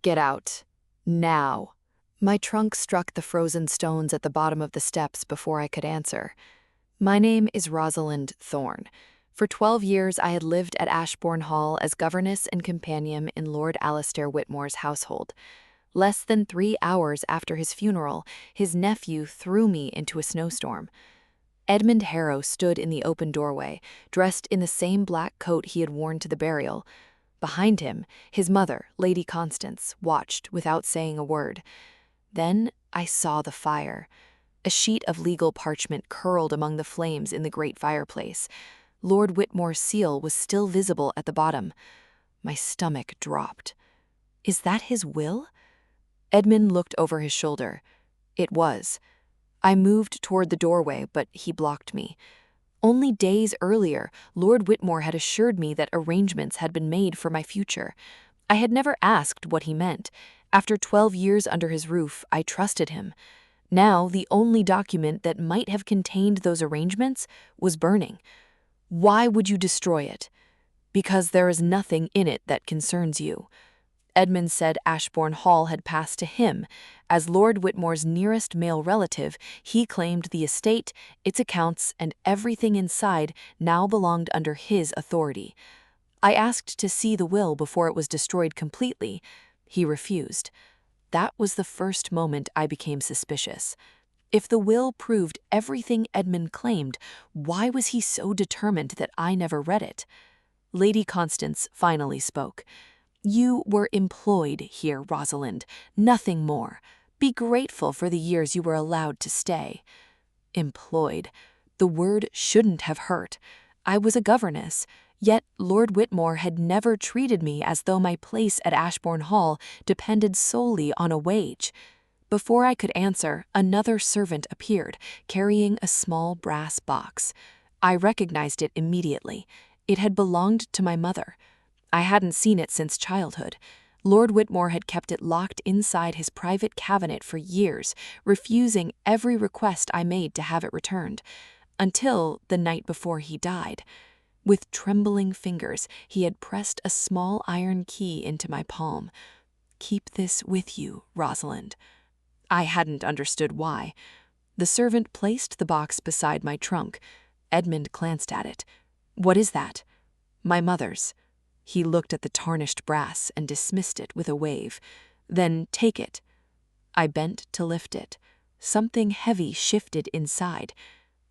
Get out. Now. My trunk struck the frozen stones at the bottom of the steps before I could answer. My name is Rosalind Thorne. For 12 years, I had lived at Ashbourne Hall as governess and companion in Lord Whitmore's household. Less than 3 hours after his funeral, his nephew threw me into a snowstorm. Edmund Harrow stood in the open doorway, dressed in the same black coat he had worn to the burial. Behind him, his mother, Lady Constance, watched without saying a word. Then I saw the fire. A sheet of legal parchment curled among the flames in the great fireplace. Lord Whitmore's seal was still visible at the bottom. My stomach dropped. Is that his will? Edmund looked over his shoulder. It was. I moved toward the doorway, but he blocked me. Only days earlier, Lord Whitmore had assured me that arrangements had been made for my future. I had never asked what he meant. After 12 years under his roof, I trusted him. Now, the only document that might have contained those arrangements was burning. Why would you destroy it? Because there is nothing in it that concerns you. Edmund said Ashbourne Hall had passed to him. As Lord Whitmore's nearest male relative, he claimed the estate, its accounts, and everything inside now belonged under his authority. I asked to see the will before it was destroyed completely. He refused. That was the first moment I became suspicious. If the will proved everything Edmund claimed, why was he so determined that I never read it? Lady Constance finally spoke. You were employed here, Rosalind, nothing more. Be grateful for the years you were allowed to stay. Employed. The word shouldn't have hurt. I was a governess, yet Lord Whitmore had never treated me as though my place at Ashbourne Hall depended solely on a wage. Before I could answer, another servant appeared, carrying a small brass box. I recognized it immediately. It had belonged to my mother. I hadn't seen it since childhood. Lord Whitmore had kept it locked inside his private cabinet for years, refusing every request I made to have it returned, until the night before he died. With trembling fingers, he had pressed a small iron key into my palm. Keep this with you, Rosalind. I hadn't understood why. The servant placed the box beside my trunk. Edmund glanced at it. What is that? My mother's. He looked at the tarnished brass and dismissed it with a wave. Then take it. I bent to lift it. Something heavy shifted inside.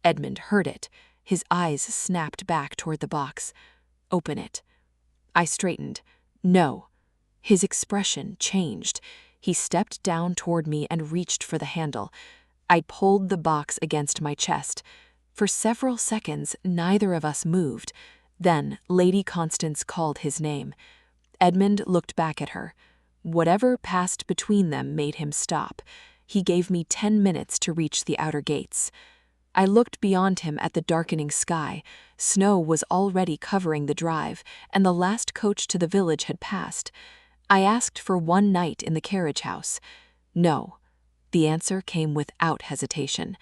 Edmund heard it. His eyes snapped back toward the box. Open it. I straightened. No. His expression changed. He stepped down toward me and reached for the handle. I pulled the box against my chest. For several seconds, neither of us moved. Then Lady Constance called his name. Edmund looked back at her. Whatever passed between them made him stop. He gave me 10 minutes to reach the outer gates. I looked beyond him at the darkening sky. Snow was already covering the drive, and the last coach to the village had passed. I asked for one night in the carriage house. No. The answer came without hesitation.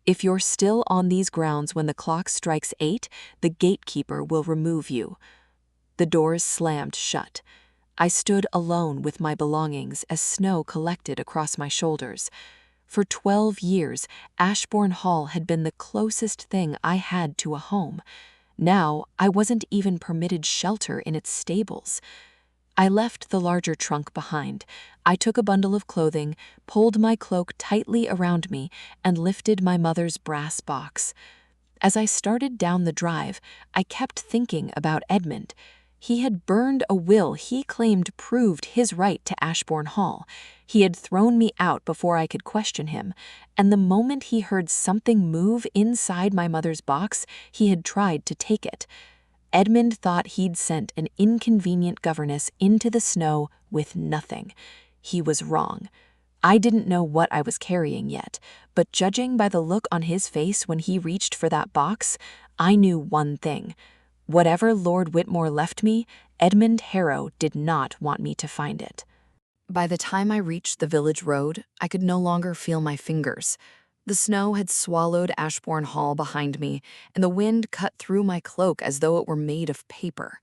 If you're still on these grounds when the clock strikes 8, the gatekeeper will remove you. The doors slammed shut. I stood alone with my belongings as snow collected across my shoulders. For 12 years, Ashbourne Hall had been the closest thing I had to a home. Now, I wasn't even permitted shelter in its stables. I left the larger trunk behind. I took a bundle of clothing, pulled my cloak tightly around me, and lifted my mother's brass box. As I started down the drive, I kept thinking about Edmund. He had burned a will he claimed proved his right to Ashbourne Hall. He had thrown me out before I could question him, and the moment he heard something move inside my mother's box, he had tried to take it. Edmund thought he'd sent an inconvenient governess into the snow with nothing. He was wrong. I didn't know what I was carrying yet, but judging by the look on his face when he reached for that box, I knew one thing. Whatever Lord Whitmore left me, Edmund Harrow did not want me to find it. By the time I reached the village road, I could no longer feel my fingers. The snow had swallowed Ashbourne Hall behind me, and the wind cut through my cloak as though it were made of paper.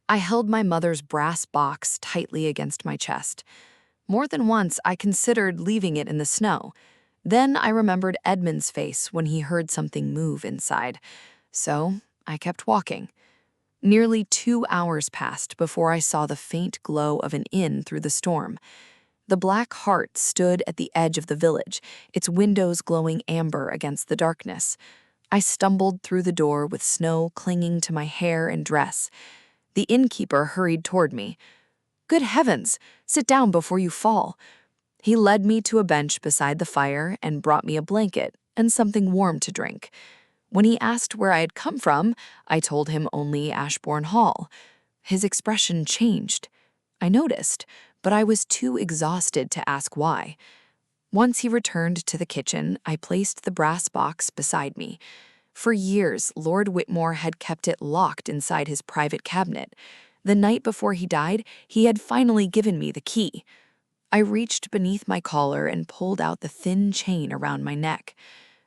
I held my mother's brass box tightly against my chest. More than once, I considered leaving it in the snow. Then I remembered Edmund's face when he heard something move inside. So I kept walking. Nearly 2 hours passed before I saw the faint glow of an inn through the storm. The Black Hart stood at the edge of the village, its windows glowing amber against the darkness. I stumbled through the door with snow clinging to my hair and dress. The innkeeper hurried toward me. "Good heavens, sit down before you fall." He led me to a bench beside the fire and brought me a blanket and something warm to drink. When he asked where I had come from, I told him only Ashbourne Hall. His expression changed. I noticed, but I was too exhausted to ask why. Once he returned to the kitchen, I placed the brass box beside me. For years, Lord Whitmore had kept it locked inside his private cabinet. The night before he died, he had finally given me the key. I reached beneath my collar and pulled out the thin chain around my neck.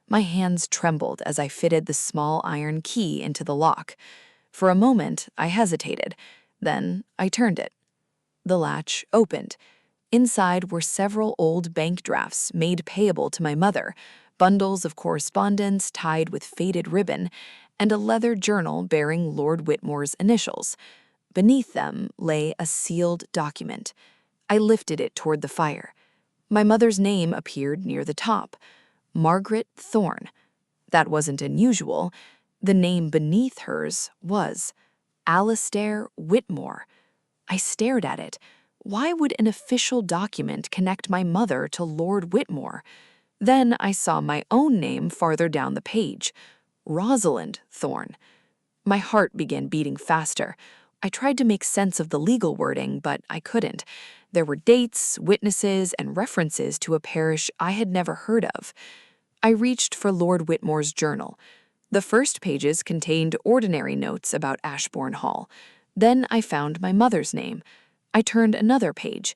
My hands trembled as I fitted the small iron key into the lock. For a moment, I hesitated. Then I turned it. The latch opened. Inside were several old bank drafts made payable to my mother, bundles of correspondence tied with faded ribbon, and a leather journal bearing Lord Whitmore's initials. Beneath them lay a sealed document. I lifted it toward the fire. My mother's name appeared near the top. Margaret Thorne. That wasn't unusual. The name beneath hers was Alistair Whitmore. I stared at it. Why would an official document connect my mother to Lord Whitmore? Then I saw my own name farther down the page. Rosalind Thorne. My heart began beating faster. I tried to make sense of the legal wording, but I couldn't. There were dates, witnesses, and references to a parish I had never heard of. I reached for Lord Whitmore's journal. The first pages contained ordinary notes about Ashbourne Hall. Then I found my mother's name. I turned another page.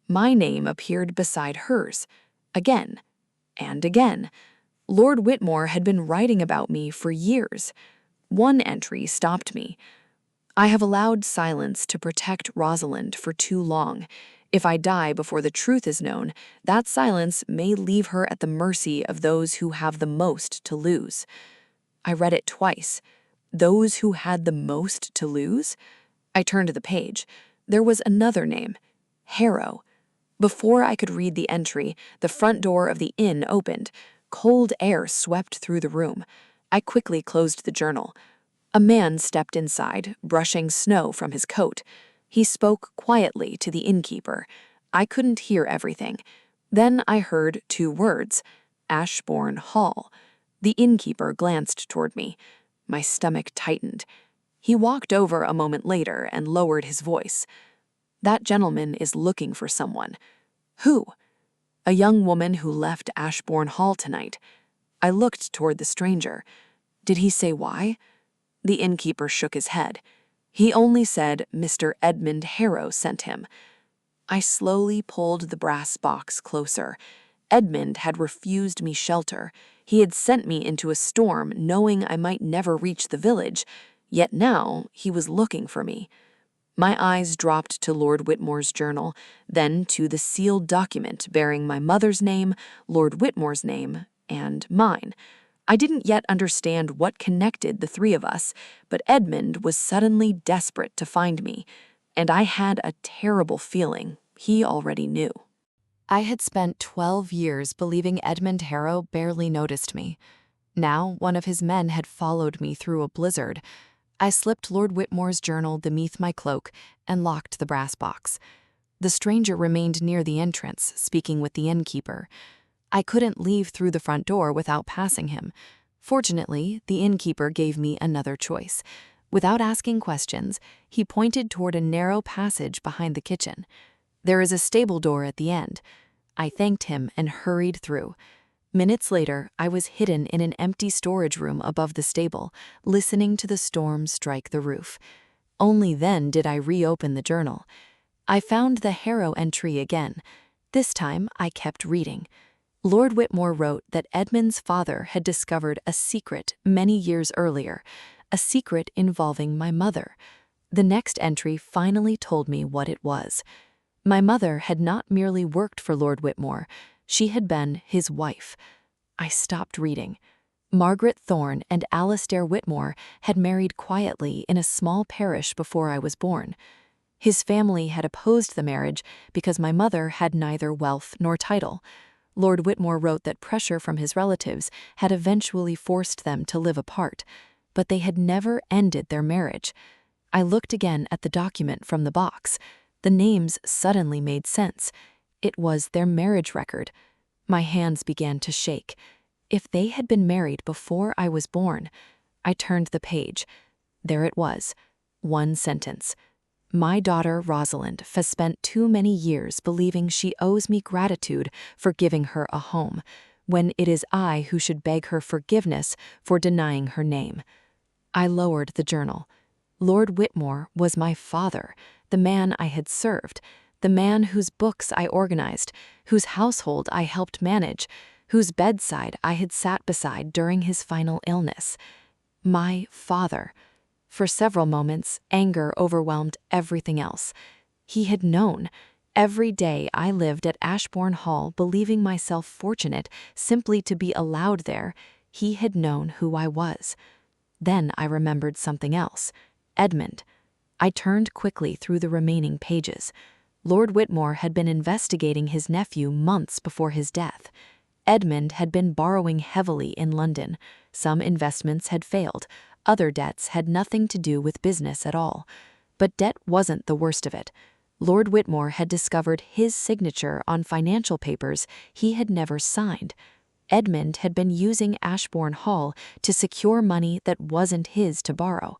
My name appeared beside hers. Again and again. Lord Whitmore had been writing about me for years. One entry stopped me. "I have allowed silence to protect Rosalind for too long. If I die before the truth is known, that silence may leave her at the mercy of those who have the most to lose." I read it twice. Those who had the most to lose? I turned to the page. There was another name, Heir. Before I could read the entry, the front door of the inn opened. Cold air swept through the room. I quickly closed the journal. A man stepped inside, brushing snow from his coat. He spoke quietly to the innkeeper. I couldn't hear everything. Then I heard 2 words, Ashbourne Hall. The innkeeper glanced toward me. My stomach tightened. He walked over a moment later and lowered his voice. "That gentleman is looking for someone." "Who?" "A young woman who left Ashbourne Hall tonight." I looked toward the stranger. "Did he say why?" The innkeeper shook his head. "He only said Mr. Edmund Harrow sent him." I slowly pulled the brass box closer. Edmund had refused me shelter. He had sent me into a storm knowing I might never reach the village, yet now he was looking for me. My eyes dropped to Lord Whitmore's journal, then to the sealed document bearing my mother's name, Lord Whitmore's name, and mine. I didn't yet understand what connected the 3 of us, but Edmund was suddenly desperate to find me, and I had a terrible feeling he already knew. I had spent 12 years believing Edmund Harrow barely noticed me. Now one of his men had followed me through a blizzard. I slipped Lord Whitmore's journal beneath my cloak and locked the brass box. The stranger remained near the entrance, speaking with the innkeeper. I couldn't leave through the front door without passing him. Fortunately, the innkeeper gave me another choice. Without asking questions, he pointed toward a narrow passage behind the kitchen. "There is a stable door at the end." I thanked him and hurried through. Minutes later, I was hidden in an empty storage room above the stable, listening to the storm strike the roof. Only then did I reopen the journal. I found the Harrow entry again. This time, I kept reading. Lord Whitmore wrote that Edmund's father had discovered a secret many years earlier, a secret involving my mother. The next entry finally told me what it was. My mother had not merely worked for Lord Whitmore, she had been his wife. I stopped reading. Margaret Thorne and Alastair Whitmore had married quietly in a small parish before I was born. His family had opposed the marriage because my mother had neither wealth nor title. Lord Whitmore wrote that pressure from his relatives had eventually forced them to live apart, but they had never ended their marriage. I looked again at the document from the box. The names suddenly made sense. It was their marriage record. My hands began to shake. If they had been married before I was born, I turned the page. There it was. One sentence. My daughter Rosalind has spent too many years believing she owes me gratitude for giving her a home, when it is I who should beg her forgiveness for denying her name. I lowered the journal. Lord Whitmore was my father, the man I had served, the man whose books I organized, whose household I helped manage, whose bedside I had sat beside during his final illness. My father. For several moments, anger overwhelmed everything else. He had known. Every day I lived at Ashbourne Hall believing myself fortunate simply to be allowed there. He had known who I was. Then I remembered something else. Edmund. I turned quickly through the remaining pages. Lord Whitmore had been investigating his nephew months before his death. Edmund had been borrowing heavily in London. Some investments had failed. Other debts had nothing to do with business at all. But debt wasn't the worst of it. Lord Whitmore had discovered his signature on financial papers he had never signed. Edmund had been using Ashbourne Hall to secure money that wasn't his to borrow.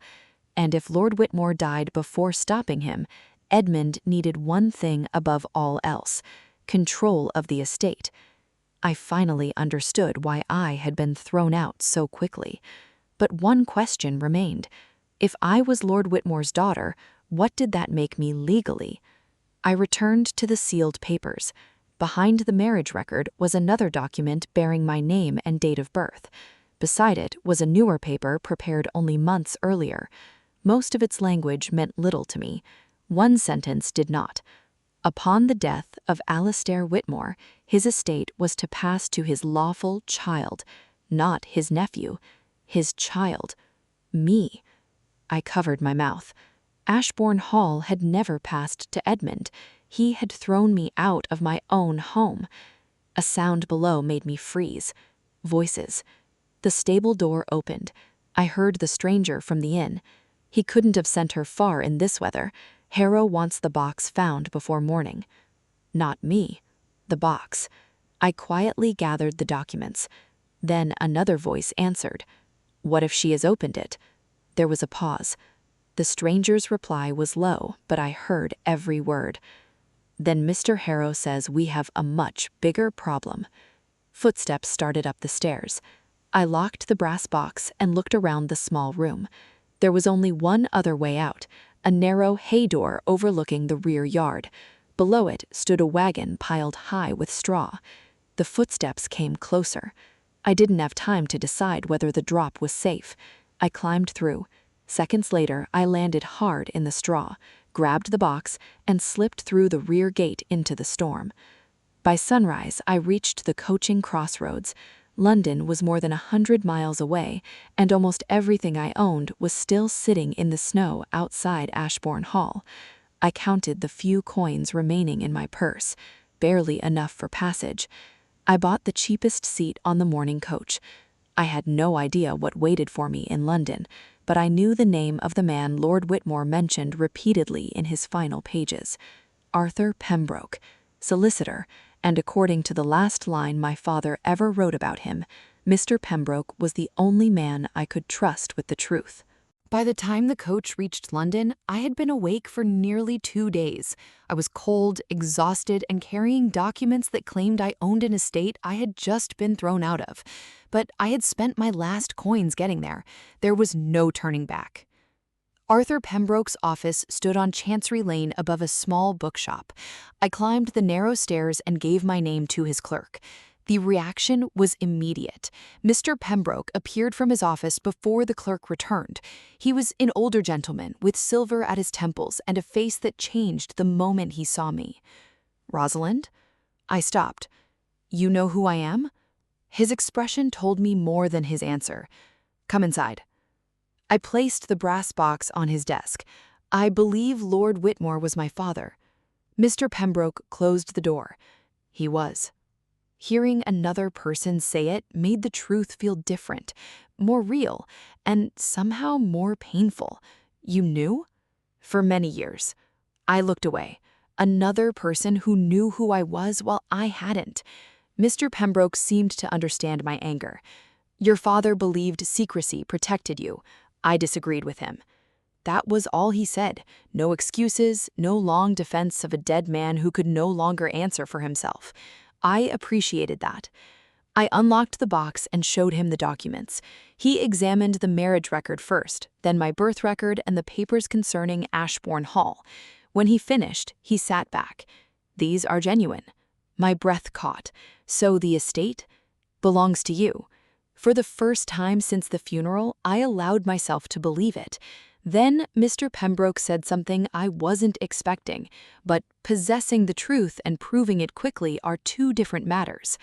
And if Lord Whitmore died before stopping him, Edmund needed one thing above all else: control of the estate. I finally understood why I had been thrown out so quickly. But one question remained. If I was Lord Whitmore's daughter, what did that make me legally? I returned to the sealed papers. Behind the marriage record was another document bearing my name and date of birth. Beside it was a newer paper prepared only months earlier. Most of its language meant little to me. One sentence did not. Upon the death of Alastair Whitmore, his estate was to pass to his lawful child, not his nephew, his child, me. I covered my mouth. Ashbourne Hall had never passed to Edmund. He had thrown me out of my own home. A sound below made me freeze. Voices. The stable door opened. I heard the stranger from the inn. He couldn't have sent her far in this weather. Harrow wants the box found before morning. Not me. The box. I quietly gathered the documents. Then another voice answered. What if she has opened it? There was a pause. The stranger's reply was low, but I heard every word. Then Mr. Harrow says we have a much bigger problem. Footsteps started up the stairs. I locked the brass box and looked around the small room. There was only one other way out, a narrow hay door overlooking the rear yard. Below it stood a wagon piled high with straw. The footsteps came closer. I didn't have time to decide whether the drop was safe. I climbed through. Seconds later, I landed hard in the straw, grabbed the box, and slipped through the rear gate into the storm. By sunrise, I reached the coaching crossroads. London was more than 100 miles away, and almost everything I owned was still sitting in the snow outside Ashbourne Hall. I counted the few coins remaining in my purse, barely enough for passage. I bought the cheapest seat on the morning coach. I had no idea what waited for me in London, but I knew the name of the man Lord Whitmore mentioned repeatedly in his final pages. Arthur Pembroke, solicitor, and according to the last line my father ever wrote about him, Mr. Pembroke was the only man I could trust with the truth. By the time the coach reached London, I had been awake for nearly 2 days. I was cold, exhausted, and carrying documents that claimed I owned an estate I had just been thrown out of. But I had spent my last coins getting there. There was no turning back. Arthur Pembroke's office stood on Chancery Lane above a small bookshop. I climbed the narrow stairs and gave my name to his clerk. The reaction was immediate. Mr. Pembroke appeared from his office before the clerk returned. He was an older gentleman with silver at his temples and a face that changed the moment he saw me. "Rosalind?" I stopped. "You know who I am?" His expression told me more than his answer. "Come inside." I placed the brass box on his desk. I believe Lord Whitmore was my father. Mr. Pembroke closed the door. He was. Hearing another person say it made the truth feel different, more real, and somehow more painful. "You knew?" "For many years." I looked away. Another person who knew who I was while I hadn't. Mr. Pembroke seemed to understand my anger. "Your father believed secrecy protected you." I disagreed with him. That was all he said. No excuses, no long defense of a dead man who could no longer answer for himself. I appreciated that. I unlocked the box and showed him the documents. He examined the marriage record first, then my birth record and the papers concerning Ashbourne Hall. When he finished, he sat back. "These are genuine." My breath caught. "So the estate belongs to you." For the first time since the funeral, I allowed myself to believe it. Then Mr. Pembroke said something I wasn't expecting, but possessing the truth and proving it quickly are two different matters.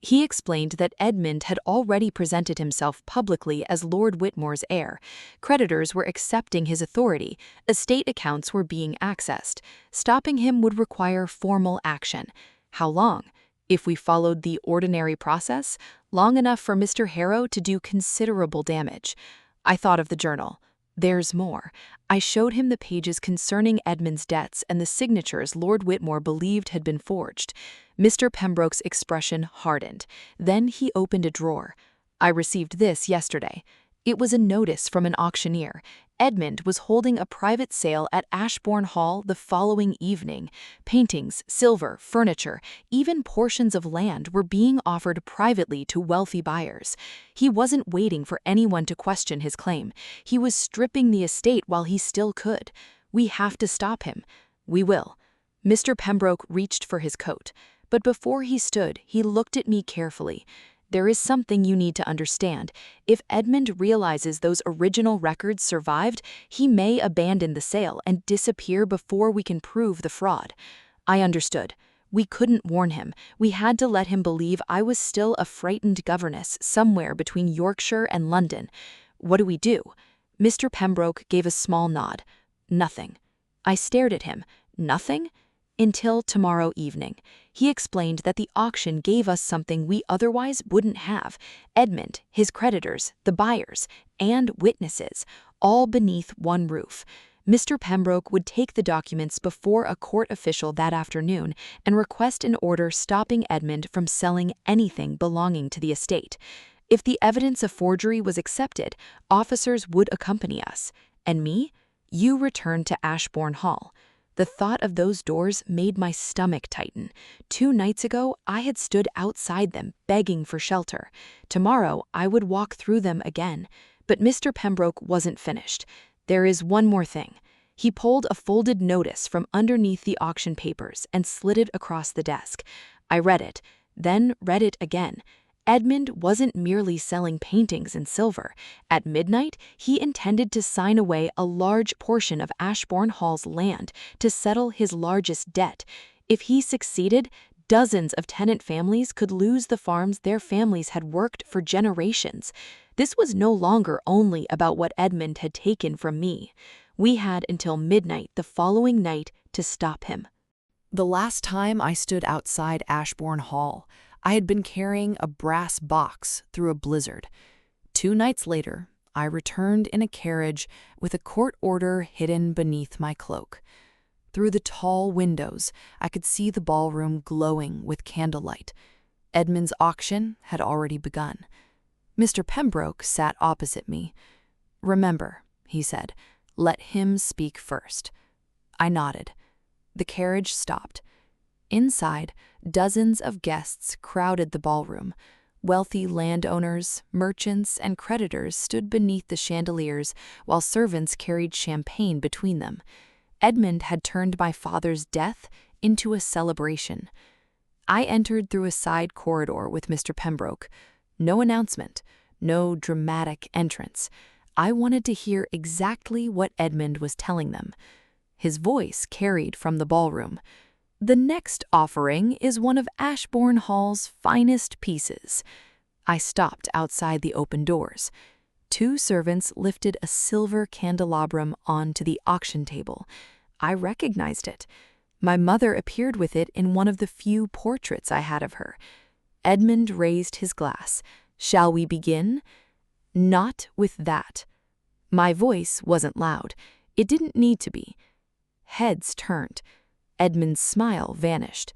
He explained that Edmund had already presented himself publicly as Lord Whitmore's heir. Creditors were accepting his authority. Estate accounts were being accessed. Stopping him would require formal action. How long? If we followed the ordinary process, long enough for Mr. Harrow to do considerable damage. I thought of the journal. There's more. I showed him the pages concerning Edmund's debts and the signatures Lord Whitmore believed had been forged. Mr. Pembroke's expression hardened. Then he opened a drawer. "I received this yesterday." It was a notice from an auctioneer. Edmund was holding a private sale at Ashbourne Hall the following evening. Paintings, silver, furniture, even portions of land were being offered privately to wealthy buyers. He wasn't waiting for anyone to question his claim. He was stripping the estate while he still could. We have to stop him. We will. Mr. Pembroke reached for his coat. But before he stood, he looked at me carefully. "There is something you need to understand. If Edmund realizes those original records survived, he may abandon the sale and disappear before we can prove the fraud." I understood. We couldn't warn him. We had to let him believe I was still a frightened governess somewhere between Yorkshire and London. "What do we do?" Mr. Pembroke gave a small nod. "Nothing." I stared at him. "Nothing?" "Until tomorrow evening." He explained that the auction gave us something we otherwise wouldn't have. Edmund, his creditors, the buyers, and witnesses, all beneath one roof. Mr. Pembroke would take the documents before a court official that afternoon and request an order stopping Edmund from selling anything belonging to the estate. If the evidence of forgery was accepted, officers would accompany us. And me? You returned to Ashbourne Hall. The thought of those doors made my stomach tighten. 2 nights ago, I had stood outside them, begging for shelter. Tomorrow, I would walk through them again. But Mr. Pembroke wasn't finished. "There is one more thing." He pulled a folded notice from underneath the auction papers and slid it across the desk. I read it, then read it again. Edmund wasn't merely selling paintings and silver. At midnight, he intended to sign away a large portion of Ashbourne Hall's land to settle his largest debt. If he succeeded, dozens of tenant families could lose the farms their families had worked for generations. This was no longer only about what Edmund had taken from me. We had until midnight the following night to stop him. The last time I stood outside Ashbourne Hall, I had been carrying a brass box through a blizzard. 2 nights later, I returned in a carriage with a court order hidden beneath my cloak. Through the tall windows, I could see the ballroom glowing with candlelight. Edmund's auction had already begun. Mr. Pembroke sat opposite me. "Remember," he said, "let him speak first." I nodded. The carriage stopped. Inside, dozens of guests crowded the ballroom. Wealthy landowners, merchants, and creditors stood beneath the chandeliers while servants carried champagne between them. Edmund had turned my father's death into a celebration. I entered through a side corridor with Mr. Pembroke. No announcement, no dramatic entrance. I wanted to hear exactly what Edmund was telling them. His voice carried from the ballroom. "The next offering is one of Ashbourne Hall's finest pieces." I stopped outside the open doors. Two servants lifted a silver candelabrum onto the auction table. I recognized it. My mother appeared with it in one of the few portraits I had of her. Edmund raised his glass. "Shall we begin?" "Not with that." My voice wasn't loud. It didn't need to be. Heads turned. Edmund's smile vanished.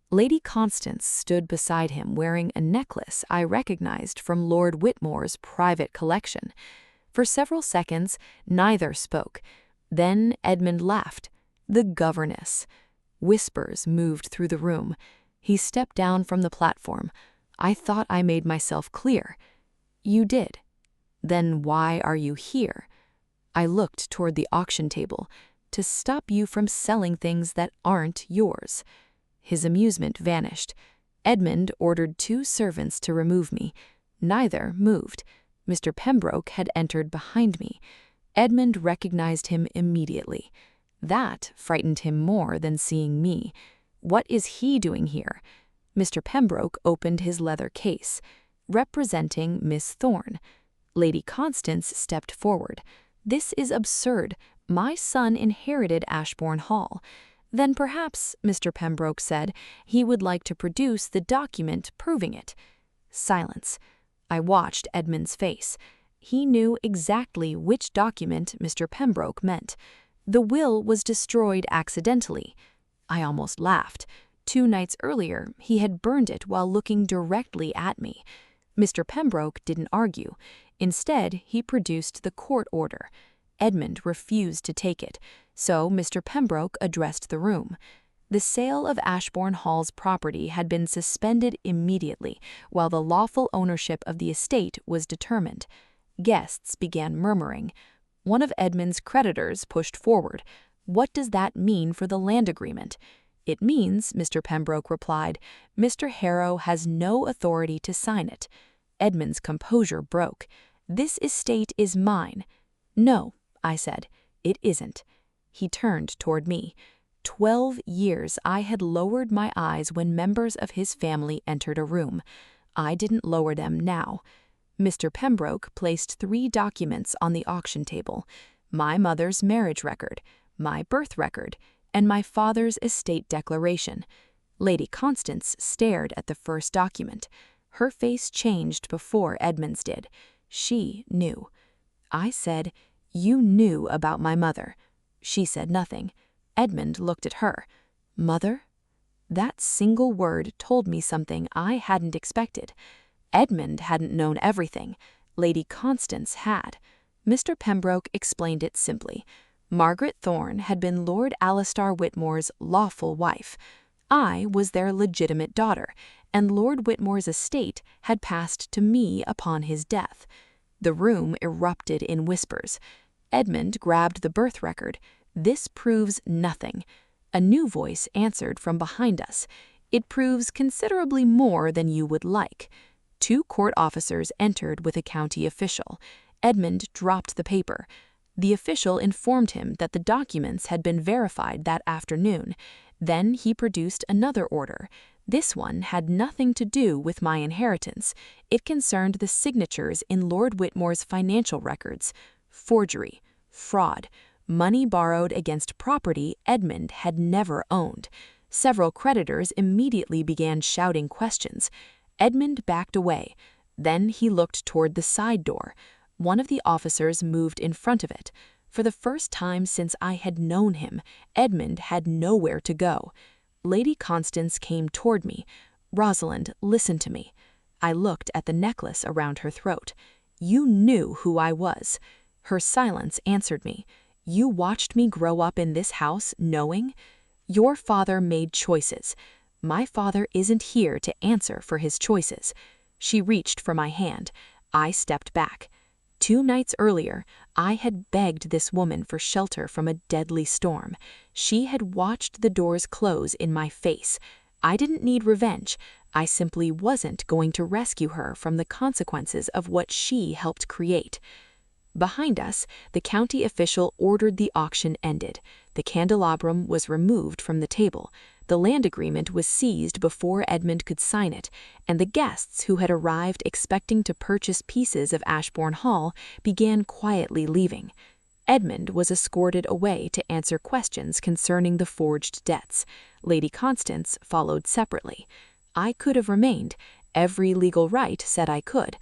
Lady Constance stood beside him wearing a necklace I recognized from Lord Whitmore's private collection. For several seconds, neither spoke. Then Edmund laughed. "The governess." Whispers moved through the room. He stepped down from the platform. I thought I made myself clear. "You did. Then why are you here?" I looked toward the auction table. "To stop you from selling things that aren't yours." His amusement vanished. Edmund ordered two servants to remove me. Neither moved. Mr. Pembroke had entered behind me. Edmund recognized him immediately. That frightened him more than seeing me. "What is he doing here?" Mr. Pembroke opened his leather case. "Representing Miss Thorne." Lady Constance stepped forward. "This is absurd. My son inherited Ashbourne Hall." "Then perhaps," Mr. Pembroke said, "he would like to produce the document proving it." Silence. I watched Edmund's face. He knew exactly which document Mr. Pembroke meant. The will was destroyed accidentally. I almost laughed. 2 nights earlier, he had burned it while looking directly at me. Mr. Pembroke didn't argue. Instead, he produced the court order. Edmund refused to take it, so Mr. Pembroke addressed the room. The sale of Ashbourne Hall's property had been suspended immediately, while the lawful ownership of the estate was determined. Guests began murmuring. One of Edmund's creditors pushed forward. "What does that mean for the land agreement?" "It means," Mr. Pembroke replied, "Mr. Harrow has no authority to sign it." Edmund's composure broke. "This estate is mine." "No," I said, "it isn't." He turned toward me. 12 years I had lowered my eyes when members of his family entered a room. I didn't lower them now. Mr. Pembroke placed 3 documents on the auction table: my mother's marriage record, my birth record, and my father's estate declaration. Lady Constance stared at the first document. Her face changed before Edmund's did. She knew. I said, "You knew about my mother." She said nothing. Edmund looked at her. "Mother?" That single word told me something I hadn't expected. Edmund hadn't known everything. Lady Constance had. Mr. Pembroke explained it simply. Margaret Thorne had been Lord Alistair Whitmore's lawful wife. I was their legitimate daughter, and Lord Whitmore's estate had passed to me upon his death. The room erupted in whispers. Edmund grabbed the birth record. "This proves nothing." A new voice answered from behind us. "It proves considerably more than you would like." 2 court officers entered with a county official. Edmund dropped the paper. The official informed him that the documents had been verified that afternoon. Then he produced another order. This one had nothing to do with my inheritance. It concerned the signatures in Lord Whitmore's financial records. Forgery, fraud, money borrowed against property Edmund had never owned. Several creditors immediately began shouting questions. Edmund backed away. Then he looked toward the side door. One of the officers moved in front of it. For the first time since I had known him, Edmund had nowhere to go. Lady Constance came toward me. "Rosalind, listen to me." I looked at the necklace around her throat. "You knew who I was." Her silence answered me. "You watched me grow up in this house knowing? Your father made choices. My father isn't here to answer for his choices." She reached for my hand. I stepped back. 2 nights earlier, I had begged this woman for shelter from a deadly storm. She had watched the doors close in my face. I didn't need revenge. I simply wasn't going to rescue her from the consequences of what she helped create. Behind us, the county official ordered the auction ended. The candelabrum was removed from the table. The land agreement was seized before Edmund could sign it, and the guests who had arrived expecting to purchase pieces of Ashbourne Hall began quietly leaving. Edmund was escorted away to answer questions concerning the forged debts. Lady Constance followed separately. I could have remained. Every legal right said I could.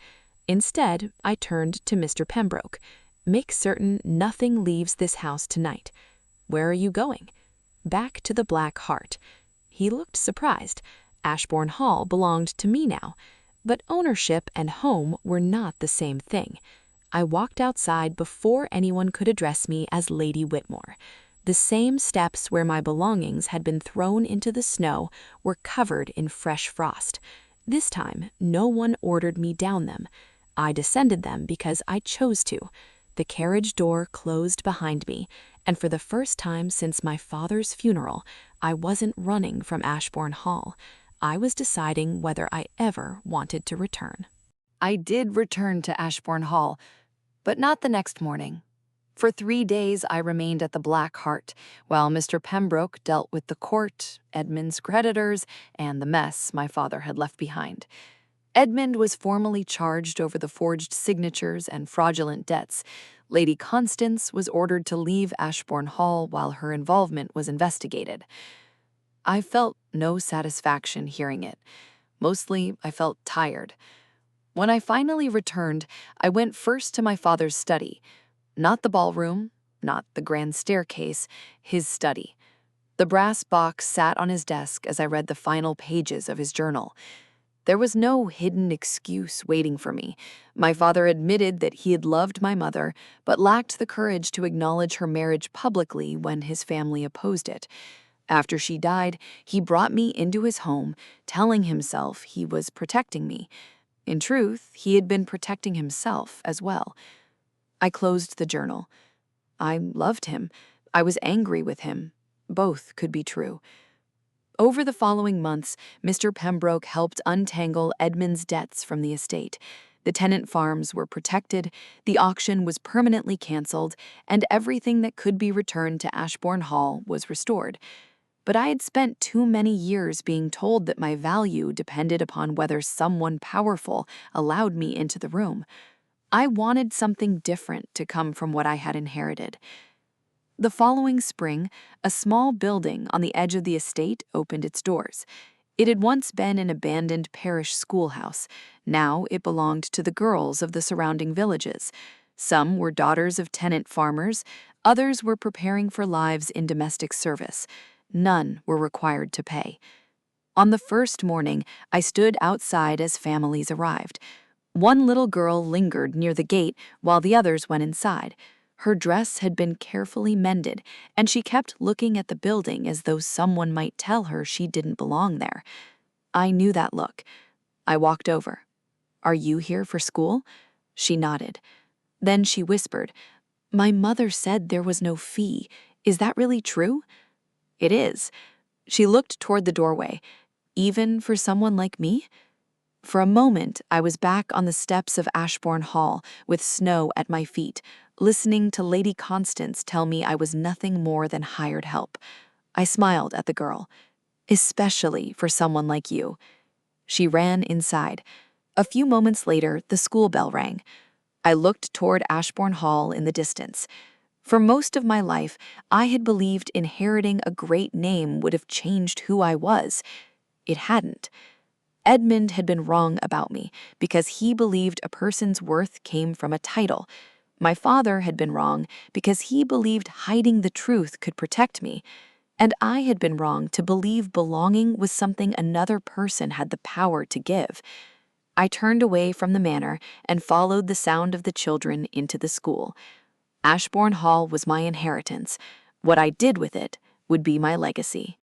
Instead, I turned to Mr. Pembroke. "Make certain nothing leaves this house tonight." "Where are you going?" "Back to the Black Hart." He looked surprised. Ashbourne Hall belonged to me now. But ownership and home were not the same thing. I walked outside before anyone could address me as Lady Whitmore. The same steps where my belongings had been thrown into the snow were covered in fresh frost. This time, no one ordered me down them. I descended them because I chose to. The carriage door closed behind me, and for the first time since my father's funeral, I wasn't running from Ashbourne Hall. I was deciding whether I ever wanted to return. I did return to Ashbourne Hall, but not the next morning. For 3 days I remained at the Black Hart, while Mr. Pembroke dealt with the court, Edmund's creditors, and the mess my father had left behind. Edmund was formally charged over the forged signatures and fraudulent debts. Lady Constance was ordered to leave Ashbourne Hall while her involvement was investigated. I felt no satisfaction hearing it. Mostly, I felt tired. When I finally returned, I went first to my father's study. Not the ballroom, not the grand staircase, his study. The brass box sat on his desk as I read the final pages of his journal. There was no hidden excuse waiting for me. My father admitted that he had loved my mother, but lacked the courage to acknowledge her marriage publicly when his family opposed it. After she died, he brought me into his home, telling himself he was protecting me. In truth, he had been protecting himself as well. I closed the journal. I loved him. I was angry with him. Both could be true. Over the following months, Mr. Pembroke helped untangle Edmund's debts from the estate. The tenant farms were protected, the auction was permanently canceled, and everything that could be returned to Ashbourne Hall was restored. But I had spent too many years being told that my value depended upon whether someone powerful allowed me into the room. I wanted something different to come from what I had inherited. The following spring, a small building on the edge of the estate opened its doors. It had once been an abandoned parish schoolhouse. Now it belonged to the girls of the surrounding villages. Some were daughters of tenant farmers, others were preparing for lives in domestic service. None were required to pay. On the first morning, I stood outside as families arrived. One little girl lingered near the gate while the others went inside. Her dress had been carefully mended, and she kept looking at the building as though someone might tell her she didn't belong there. I knew that look. I walked over. "Are you here for school?" She nodded. Then she whispered, "My mother said there was no fee. Is that really true?" "It is." She looked toward the doorway. "Even for someone like me?" For a moment, I was back on the steps of Ashbourne Hall, with snow at my feet, listening to Lady Constance tell me I was nothing more than hired help. I smiled at the girl. "Especially for someone like you." She ran inside. A few moments later, the school bell rang. I looked toward Ashbourne Hall in the distance. For most of my life, I had believed inheriting a great name would have changed who I was. It hadn't. Edmund had been wrong about me because he believed a person's worth came from a title. My father had been wrong because he believed hiding the truth could protect me. And I had been wrong to believe belonging was something another person had the power to give. I turned away from the manor and followed the sound of the children into the school. Ashbourne Hall was my inheritance. What I did with it would be my legacy.